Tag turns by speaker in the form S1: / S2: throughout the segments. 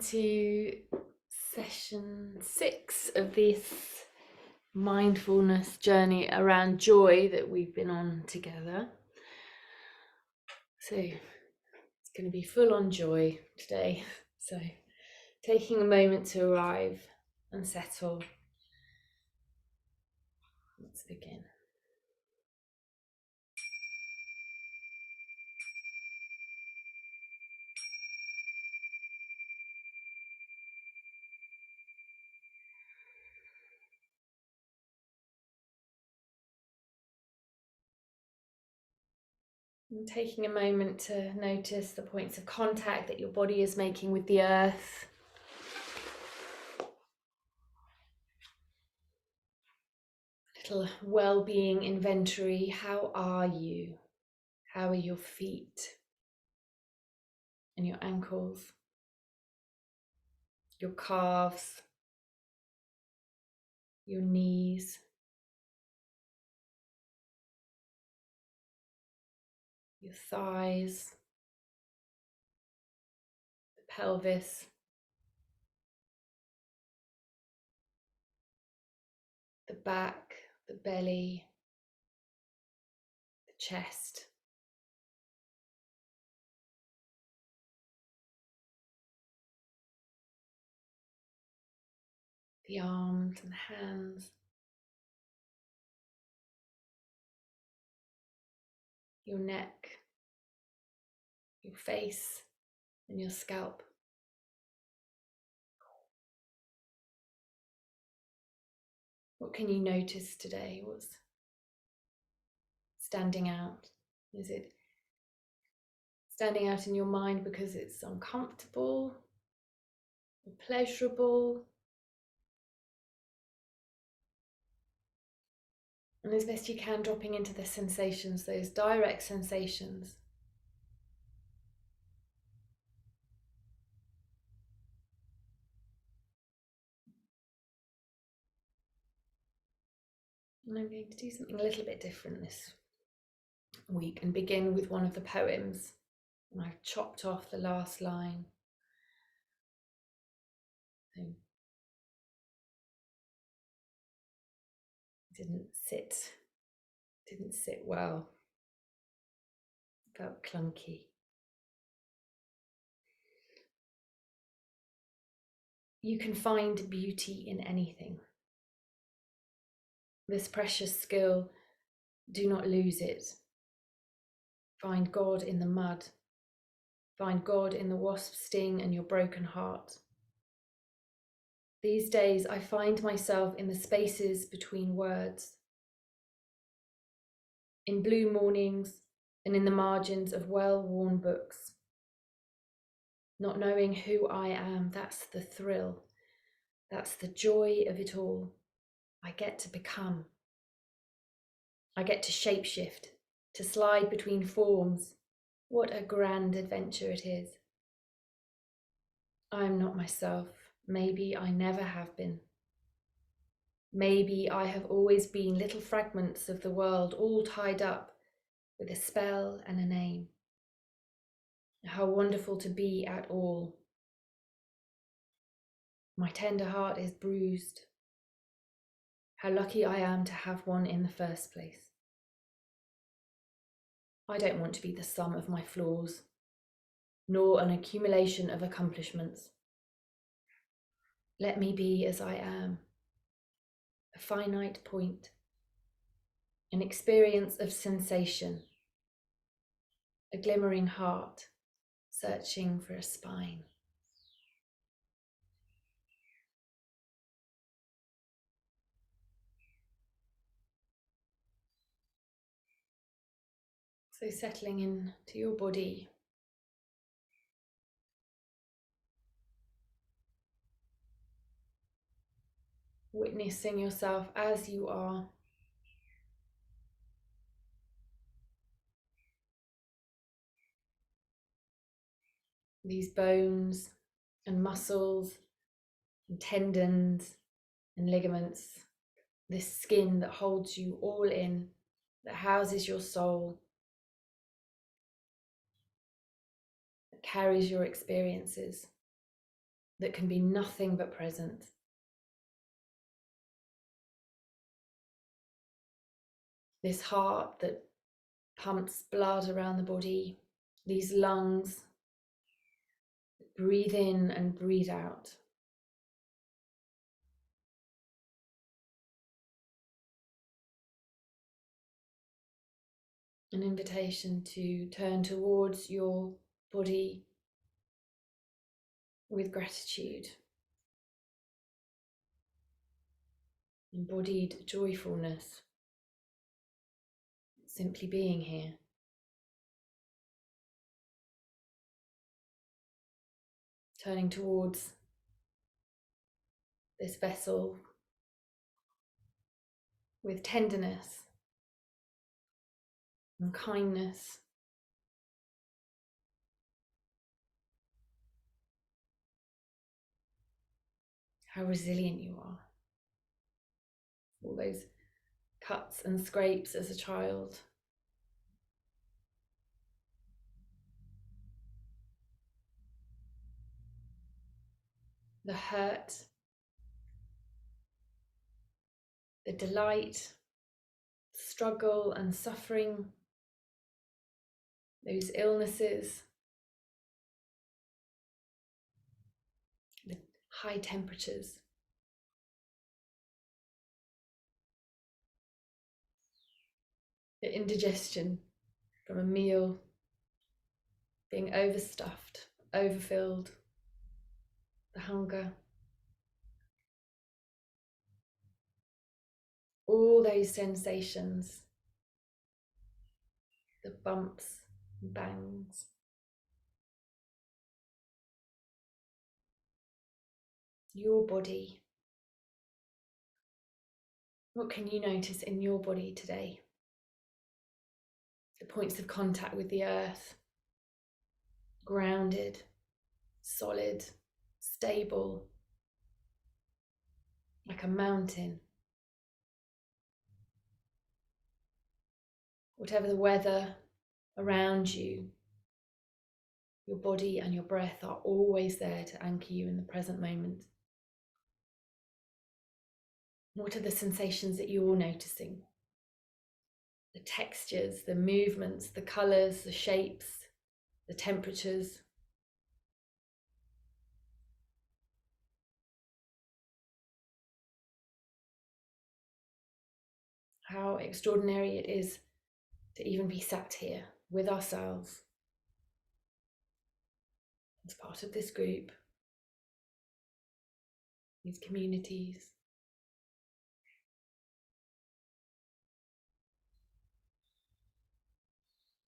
S1: To session 6 of this mindfulness journey around joy that we've been on together. So it's going to be full on joy today. So taking a moment to arrive and settle. Let's begin. And taking a moment to notice the points of contact that your body is making with the earth. Little well-being inventory. How are you? How are your feet and your ankles, your calves, your knees, your thighs, the pelvis, the back, the belly, the chest. The arms and hands, your neck, your face, and your scalp. What can you notice today? What's standing out? Is it standing out in your mind because it's uncomfortable or pleasurable? And as best you can, dropping into the sensations, those direct sensations. And I'm going to do something a little bit different this week and begin with one of the poems. And I've chopped off the last line. So didn't sit well. Felt clunky. You can find beauty in anything. This precious skill, do not lose it. Find God in the mud. Find God in the wasp sting and your broken heart. These days I find myself in the spaces between words, in blue mornings and in the margins of well-worn books. Not knowing who I am, that's the thrill. That's the joy of it all. I get to become. I get to shapeshift, to slide between forms. What a grand adventure it is. I'm not myself. Maybe I never have been. Maybe I have always been little fragments of the world, all tied up with a spell and a name. How wonderful to be at all. My tender heart is bruised. How lucky I am to have one in the first place. I don't want to be the sum of my flaws, nor an accumulation of accomplishments. Let me be as I am, a finite point, an experience of sensation, a glimmering heart searching for a spine. So settling into your body, witnessing yourself as you are. These bones and muscles and tendons and ligaments, this skin that holds you all in, that houses your soul, that carries your experiences. that can be nothing but present. This heart that pumps blood around the body, these lungs that breathe in and breathe out. An invitation to turn towards your body with gratitude. Embodied joyfulness. Simply being here. Turning towards this vessel with tenderness and kindness. How resilient you are. All those cuts and scrapes as a child. The hurt, the delight, struggle and suffering, those illnesses, the high temperatures. The indigestion from a meal, being overstuffed, overfilled, the hunger. All those sensations, the bumps and bangs. Your body. What can you notice in your body today? The points of contact with the earth. Grounded, solid, stable, like a mountain. Whatever the weather around you, your body and your breath are always there to anchor you in the present moment. What are the sensations that you're noticing? The textures, the movements, the colours, the shapes, the temperatures. How extraordinary it is to even be sat here with ourselves as part of this group, these communities.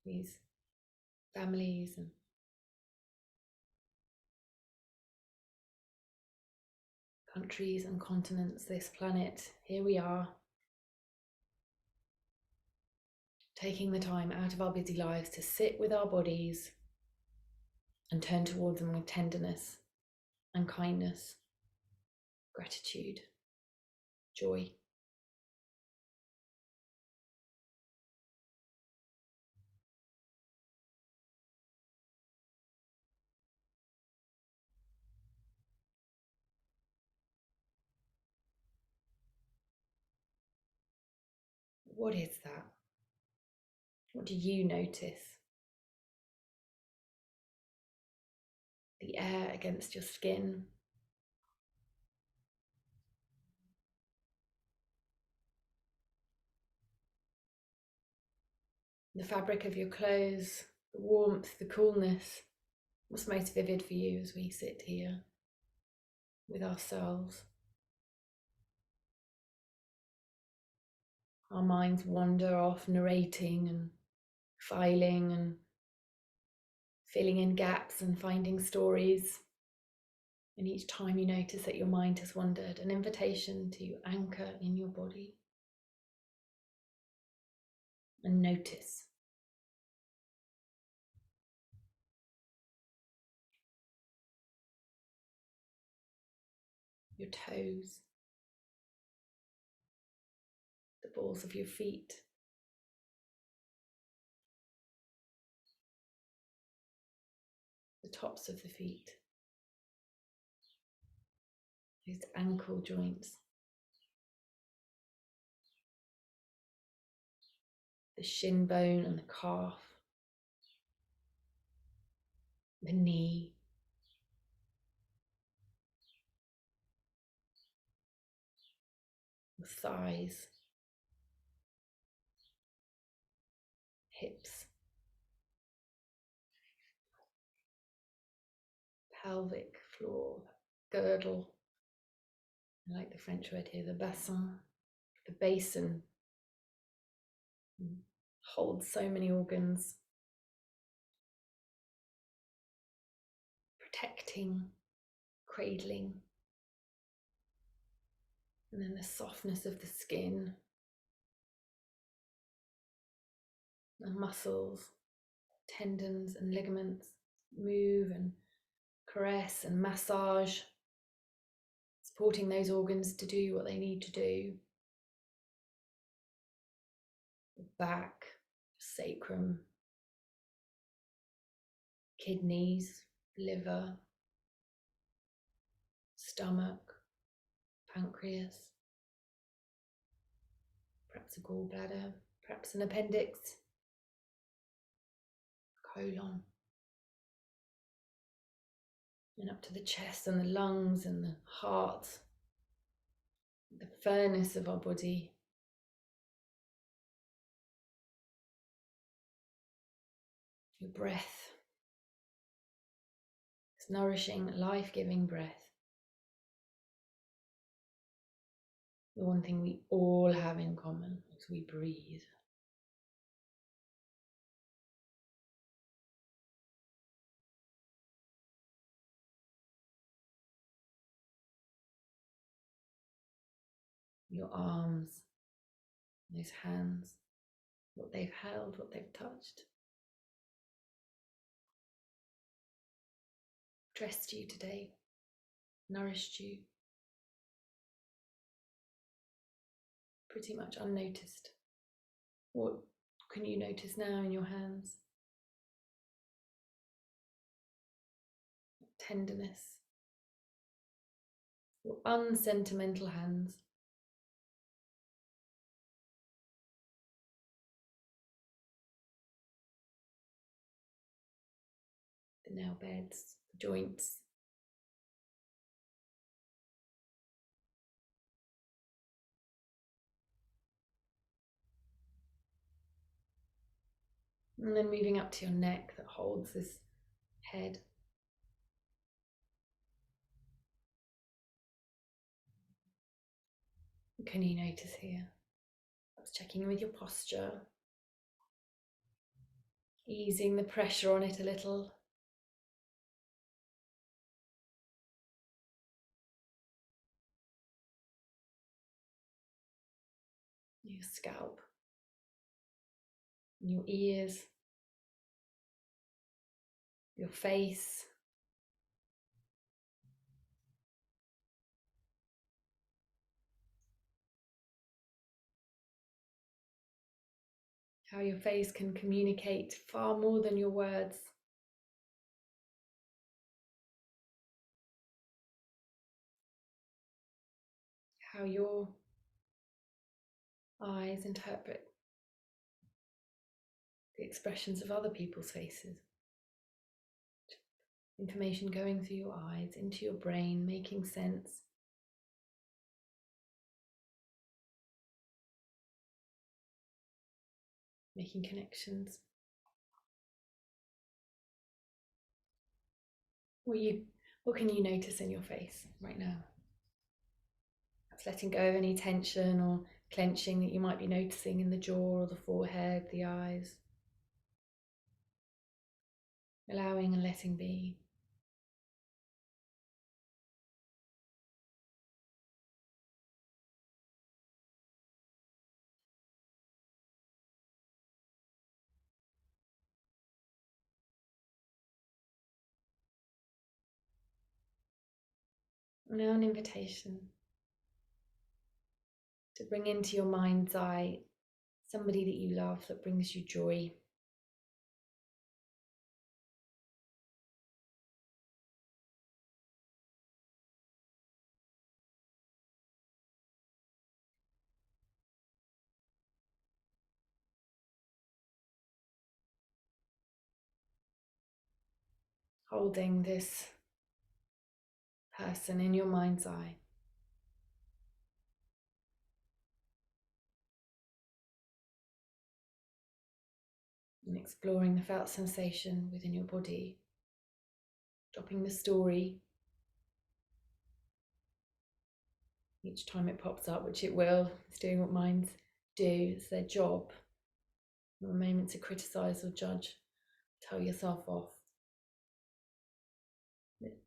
S1: These families and countries and continents, this planet, here we are, taking the time out of our busy lives to sit with our bodies and turn towards them with tenderness and kindness, gratitude, joy. What is that? What do you notice? The air against your skin. The fabric of your clothes, the warmth, the coolness. What's most vivid for you as we sit here with ourselves? Our minds wander off narrating and filing and filling in gaps and finding stories. And each time you notice that your mind has wandered, an invitation to anchor in your body and notice. Your toes, the balls of your feet, the tops of the feet, those ankle joints, the shin bone and the calf, the knee, the thighs, hips, pelvic floor, girdle. I like the French word here, the bassin. The basin holds so many organs, protecting, cradling. And then the softness of the skin, the muscles, tendons and ligaments move and caress and massage, supporting those organs to do what they need to do. The back, sacrum, kidneys, liver, stomach, pancreas, perhaps a gallbladder, perhaps an appendix, colon, and up to the chest and the lungs and the heart, the furnace of our body. Your breath, this nourishing, life-giving breath. The one thing we all have in common is we breathe. Your arms, those hands, what they've held, what they've touched. Dressed you today, nourished you, pretty much unnoticed. What can you notice now in your hands? Tenderness. Your unsentimental hands. The nail beds, the joints. And then moving up to your neck that holds this head. What can you notice here? Perhaps checking in with your posture. Easing the pressure on it a little. Your scalp, your ears, your face, how your face can communicate far more than your words. How your eyes interpret the expressions of other people's faces. Information going through your eyes into your brain, making sense. Making connections. What can you notice in your face right now? Perhaps letting go of any tension or clenching that you might be noticing in the jaw or the forehead, the eyes. Allowing and letting be. Now an invitation to bring into your mind's eye somebody that you love that brings you joy. holding this person in your mind's eye. And exploring the felt sensation within your body, dropping the story each time it pops up, which it will. It's doing what minds do, it's their job. Not a moment to criticize or judge, tell yourself off.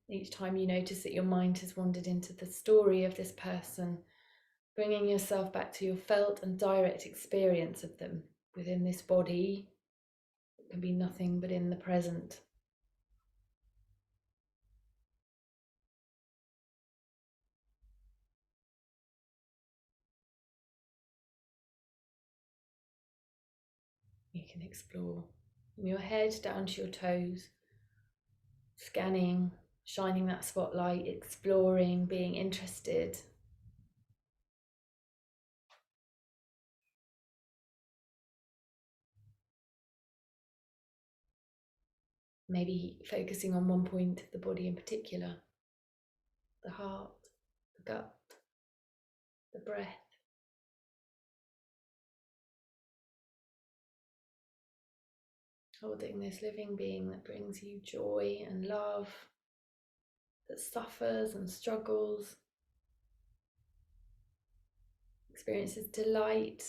S1: Each time you notice that your mind has wandered into the story of this person, bringing yourself back to your felt and direct experience of them within this body. It can be nothing but in the present. You can explore from your head down to your toes, scanning, shining that spotlight, exploring, being interested. Maybe focusing on one point of the body in particular, the heart, the gut, the breath. Holding this living being that brings you joy and love, that suffers and struggles, experiences delight.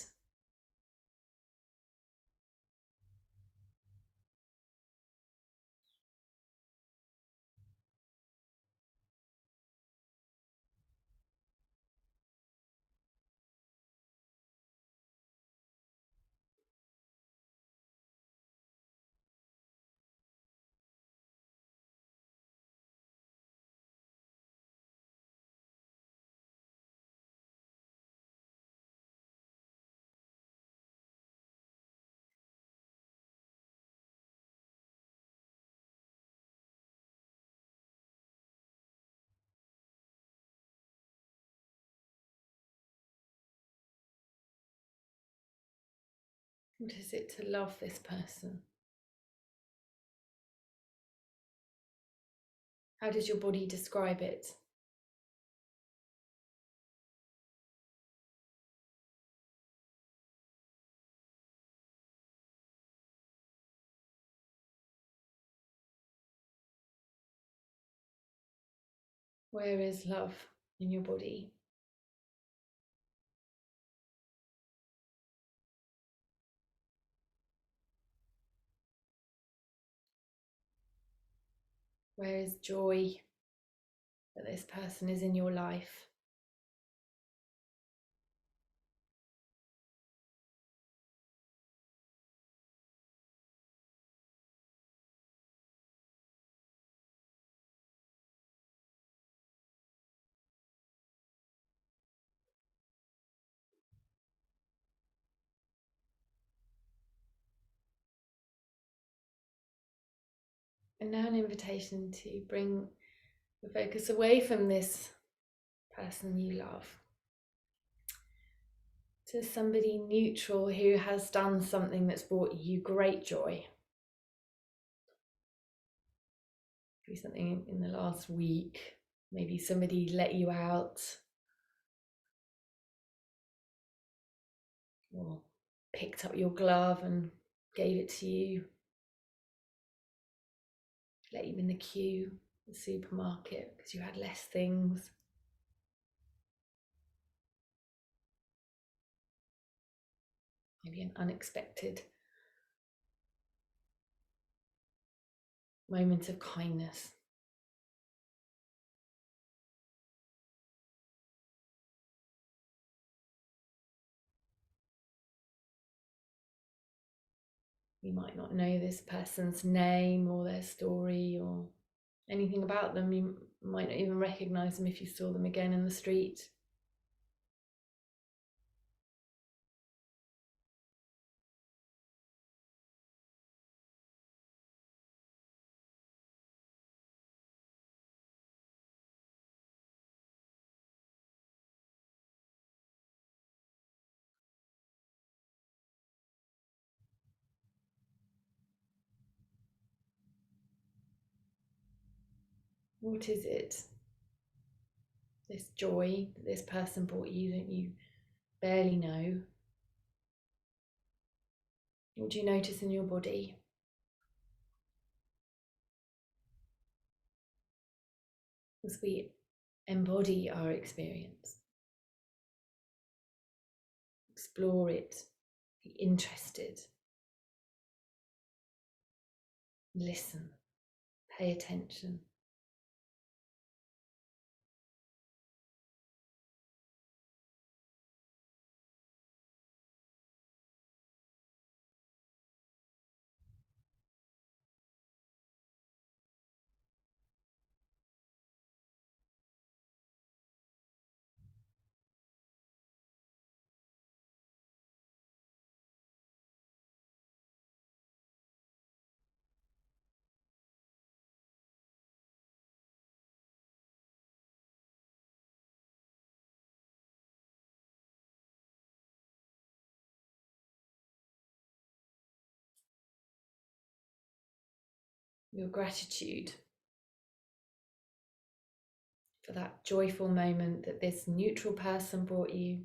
S1: What is it to love this person? How does your body describe it? Where is love in your body? Where is joy that this person is in your life? And now an invitation to bring the focus away from this person you love to somebody neutral who has done something that's brought you great joy. Maybe something in the last week, maybe somebody let you out or picked up your glove and gave it to you, let you in the queue, the supermarket, because you had less things. Maybe an unexpected moment of kindness. You might not know this person's name or their story or anything about them. You might not even recognize them if you saw them again in the street. What is it? This joy that this person brought you that you barely know. What do you notice in your body? As we embody our experience, explore it, be interested, listen, pay attention. Your gratitude for that joyful moment that this neutral person brought you.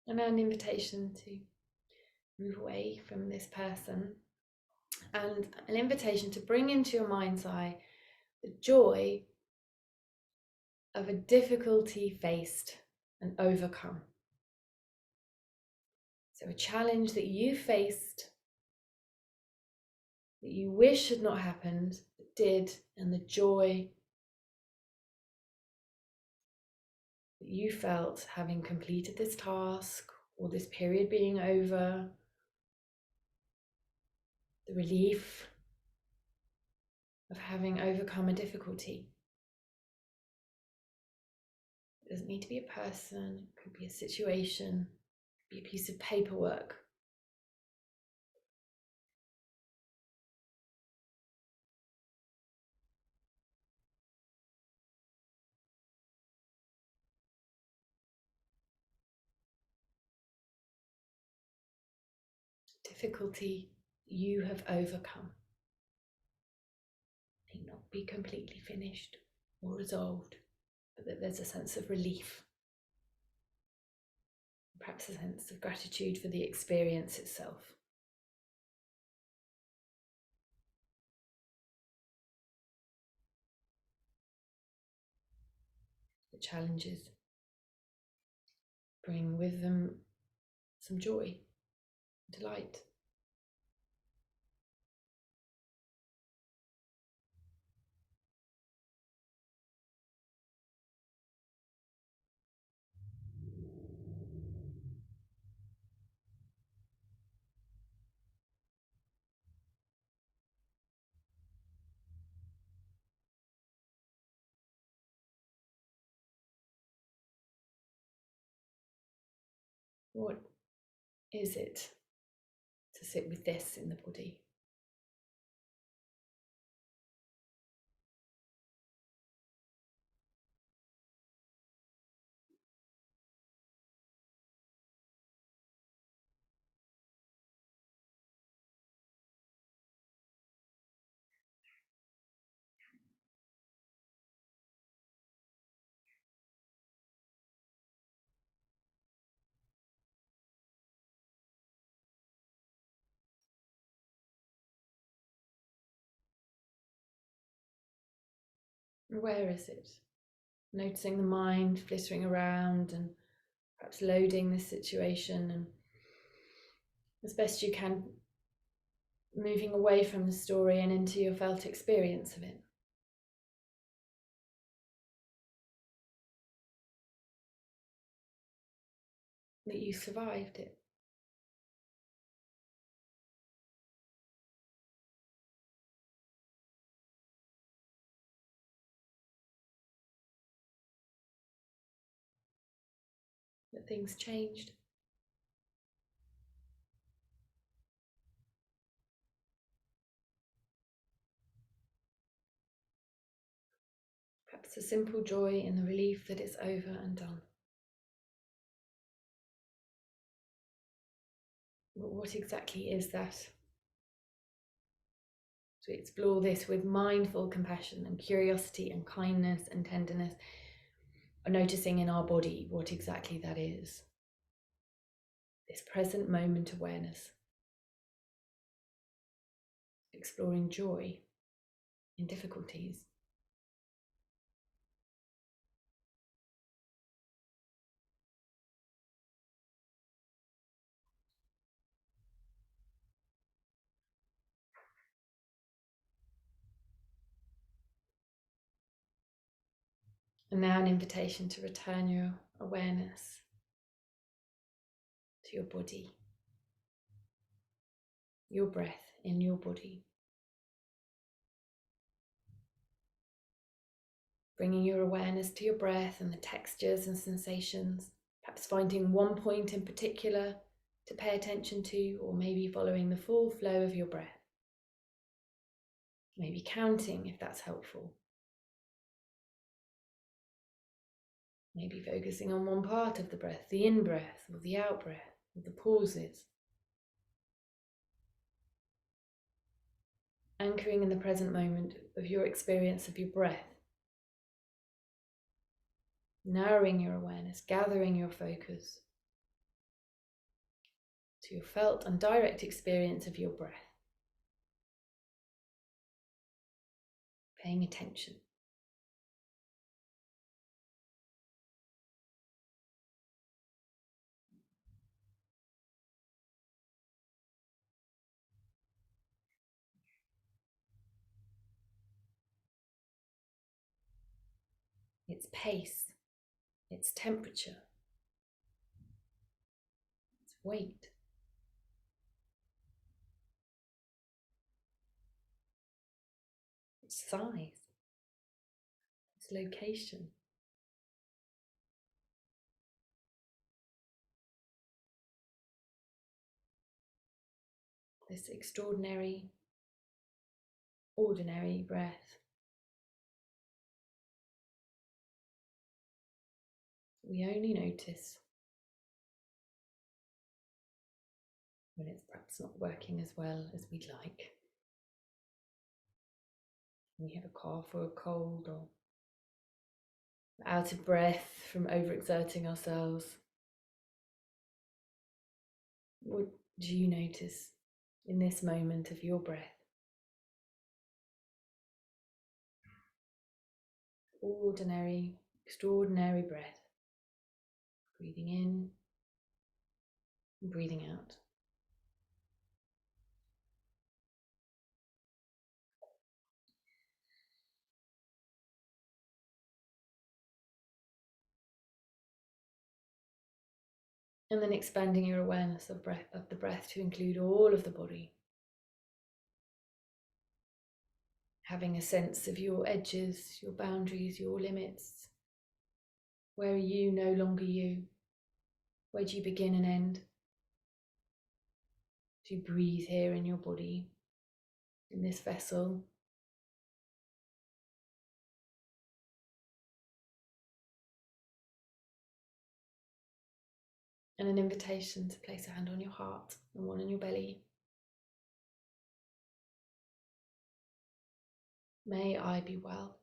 S1: And now an invitation to move away from this person, and an invitation to bring into your mind's eye the joy of a difficulty faced and overcome. So a challenge that you faced, that you wish had not happened, but did, and the joy that you felt having completed this task or this period being over, the relief of having overcome a difficulty. It doesn't need to be a person, it could be a situation, it could be a piece of paperwork. Difficulty you have overcome may not be completely finished or resolved, but that there's a sense of relief, perhaps a sense of gratitude for the experience itself. The challenges bring with them some joy, delight. What is it to sit with this in the body? Where is it? Noticing the mind flittering around and perhaps loading this situation, and as best you can, moving away from the story and into your felt experience of it. That you survived it. That things changed. It's a simple joy in the relief that it's over and done. But what exactly is that? To explore this with mindful compassion and curiosity and kindness and tenderness, noticing in our body what exactly that is. This present moment awareness. Exploring joy in difficulties. And now an invitation to return your awareness to your body, your breath in your body. Bringing your awareness to your breath and the textures and sensations, perhaps finding one point in particular to pay attention to, or maybe following the full flow of your breath. Maybe counting if that's helpful. Maybe focusing on one part of the breath, the in-breath or the out-breath, or the pauses. Anchoring in the present moment of your experience of your breath. Narrowing your awareness, gathering your focus to your felt and direct experience of your breath. Paying attention. Its pace, its temperature, its weight. Its size, its location. This extraordinary, ordinary breath. We only notice when it's perhaps not working as well as we'd like. When we have a cough or a cold, or out of breath from overexerting ourselves. What do you notice in this moment of your breath? Ordinary, extraordinary breath. Breathing in and breathing out. And then expanding your awareness of the breath to include all of the body. Having a sense of your edges, your boundaries, your limits. Where are you no longer you? Where do you begin and end? Do you breathe here in your body, in this vessel? And an invitation to place a hand on your heart and one on your belly. May I be well.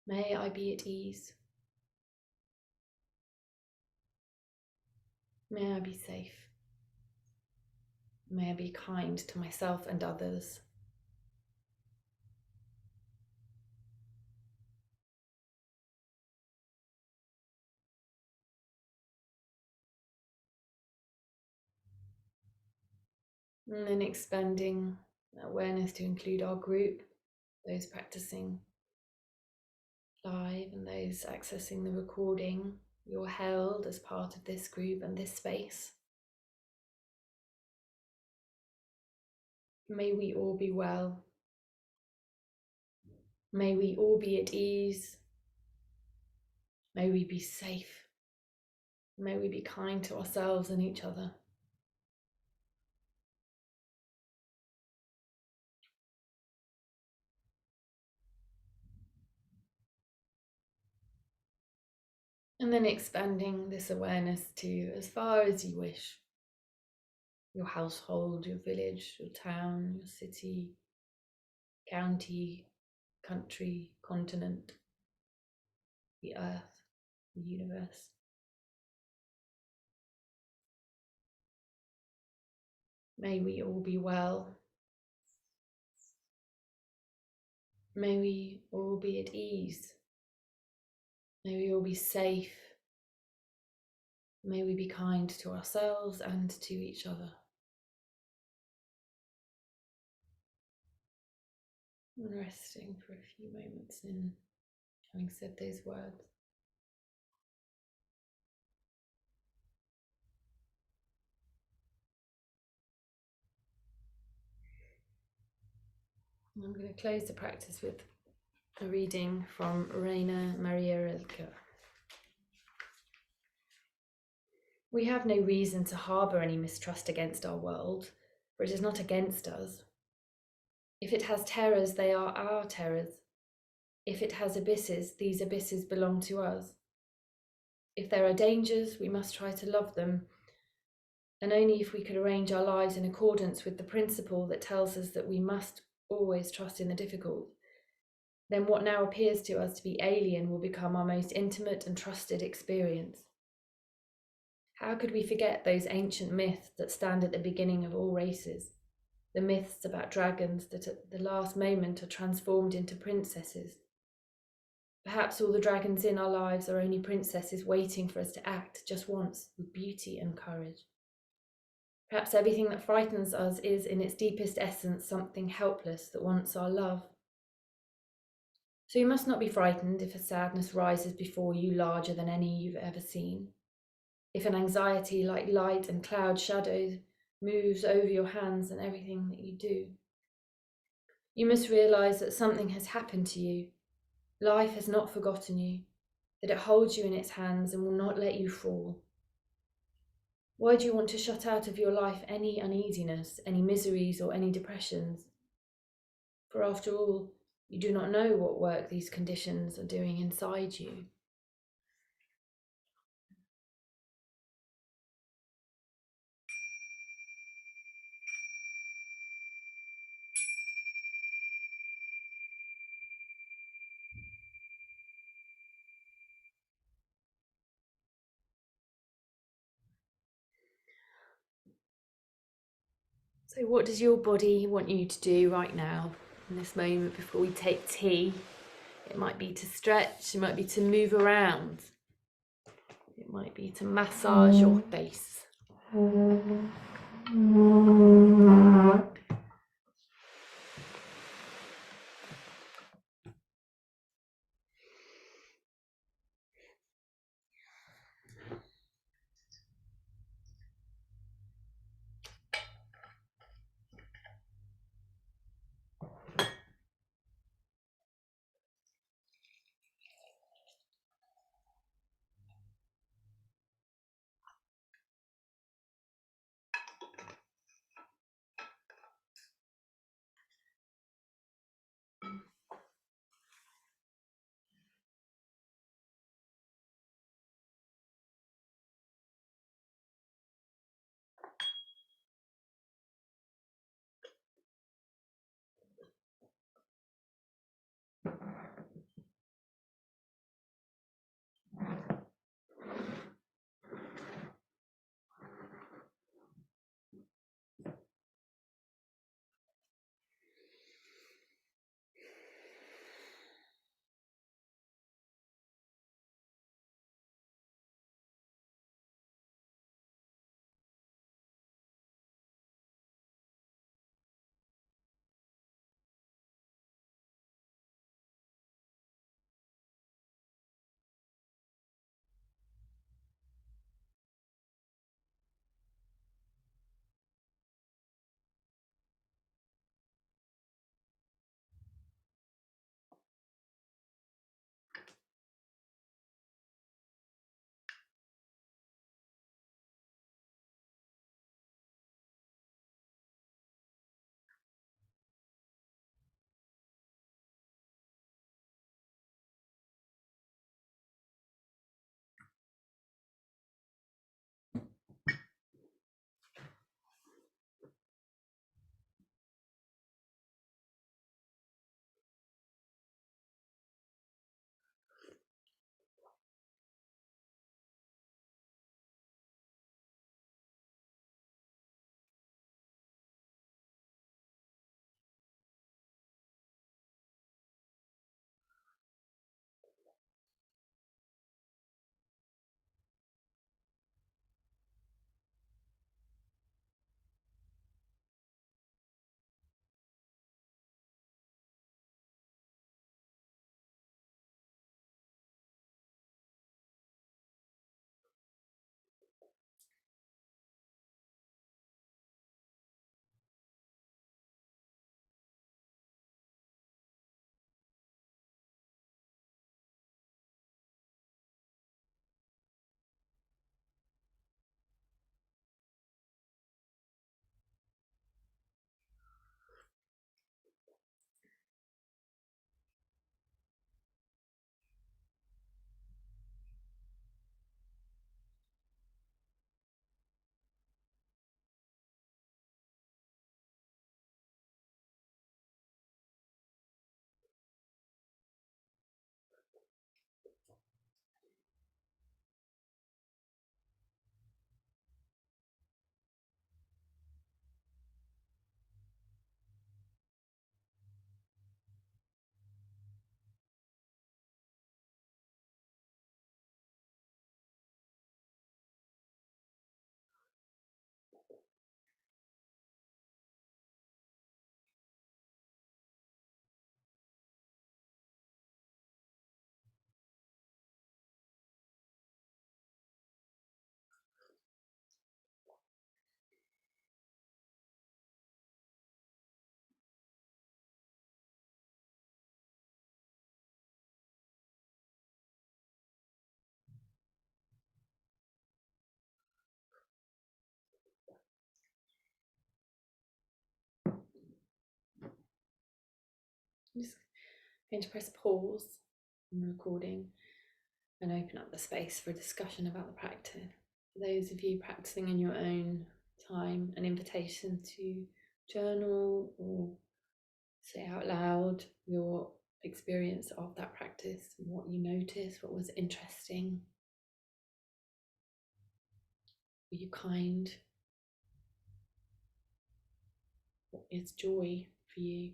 S1: May I be at ease. May I be safe. May I be kind to myself and others. And then expanding awareness to include our group, those practicing live and those accessing the recording. You're held as part of this group and this space. May we all be well. May we all be at ease. May we be safe. May we be kind to ourselves and each other. And then expanding this awareness to as far as you wish. Your household, your village, your town, your city, county, country, continent, the earth, the universe. May we all be well. May we all be at ease. May we all be safe. May we be kind to ourselves and to each other. And resting for a few moments in having said those words. And I'm going to close the practice with a reading from Rainer Maria Rilke. We have no reason to harbour any mistrust against our world, for it is not against us. If it has terrors, they are our terrors. If it has abysses, these abysses belong to us. If there are dangers, we must try to love them, and only if we could arrange our lives in accordance with the principle that tells us that we must always trust in the difficult, then what now appears to us to be alien will become our most intimate and trusted experience. How could we forget those ancient myths that stand at the beginning of all races? The myths about dragons that at the last moment are transformed into princesses. Perhaps all the dragons in our lives are only princesses waiting for us to act just once with beauty and courage. Perhaps everything that frightens us is in its deepest essence something helpless that wants our love. So you must not be frightened if a sadness rises before you larger than any you've ever seen. If an anxiety like light and cloud shadows moves over your hands and everything that you do. You must realise that something has happened to you. Life has not forgotten you, that it holds you in its hands and will not let you fall. Why do you want to shut out of your life any uneasiness, any miseries or any depressions? For after all, you do not know what work these conditions are doing inside you. So what does your body want you to do right now, in this moment before we take tea? It might be to stretch, it might be to move around. It might be to massage your face. I'm just going to press pause on the recording and open up the space for a discussion about the practice. For those of you practicing in your own time, an invitation to journal or say out loud your experience of that practice, what you noticed, what was interesting. Were you kind? What is joy for you?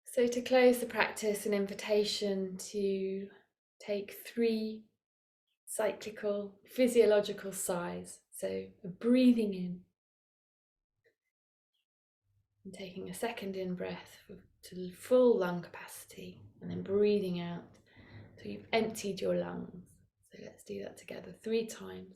S1: So to close the practice, an invitation to take 3 cyclical physiological sighs. So breathing in and taking a second in breath to full lung capacity, and then breathing out till you've emptied your lungs. So let's do that together 3 times.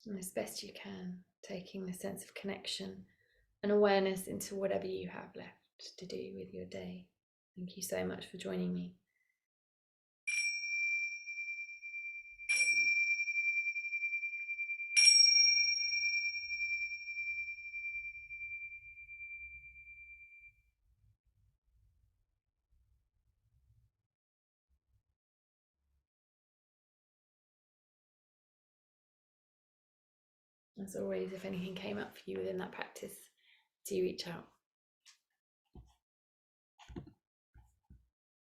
S1: And as best you can, taking the sense of connection and awareness into whatever you have left to do with your day. Thank you so much for joining me. As always, if anything came up for you within that practice, do reach out.